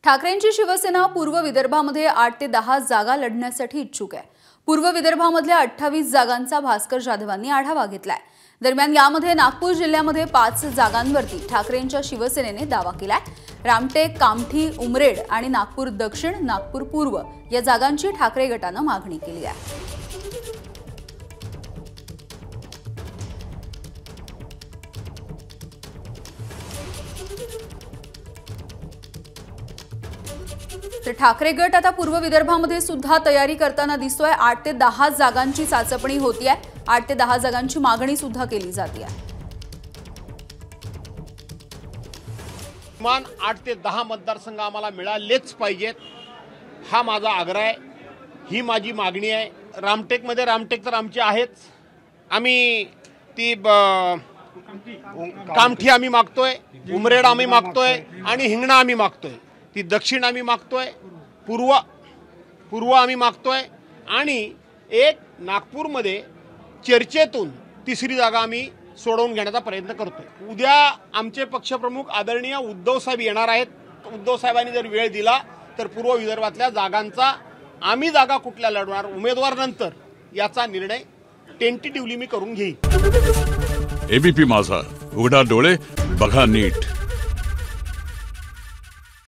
ठाकरेंची शिवसेना पूर्व विदर्भामध्ये 8 ते 10 जागा लढण्यासाठी इच्छुक आहे। पूर्व विदर्भामधल्या 28 जागांचा भास्कर जाधवांनी आढावा घेतलाय। दरम्यान यामध्ये नागपूर जिल्ह्यामध्ये 5 जागांवरती ठाकरेंच्या शिवसेनेने दावा केलाय। रामटेक, कामठी, उमरेड आणि नागपूर दक्षिण, नागपूर पूर्व या जागांची ठाकरे गटाने मागणी केली आहे। तर ठाकरे गट आता पूर्व विदर्भामध्ये सुद्धा तयारी करताना दिसतोय। 8 ते 10 जागांची चाचपणी होतीये। 8 ते 10 जागांची मागणी सुद्धा केली जाते आहे। किमान 8 ते 10 मतदारसंघ आम्हाला मिळालेच पाहिजेत, हा माझा आग्रह आहे, ही माझी मागणी आहे। रामटेक तर आमचे आहेच, आम्ही ती कामठी आम्ही मागतोय, उमरेड आम्ही मागतोय आणि हिंगणा आम्ही मागतोय, ती दक्षिण आम्ही मागतोय, पूर्व आम्ही मागतोय आणि एक नागपूरमध्ये चर्चेतून तिसरी जागा आम्ही सोडवून घेण्याचा प्रयत्न करतोय। उद्या आमचे पक्षप्रमुख आदरणीय उद्धव साहेब येणार आहेत। उद्धव साहेबांनी जर वेळ दिला तर पूर्व विदर्भातल्या जागांचा आम्ही जागा कुठल्या लढवणार उमेदवार नंतर याचा निर्णय टेंटेटिव्हली मी करून घेईन। एबीपी माझा, उघडा डोळे बघा नीट।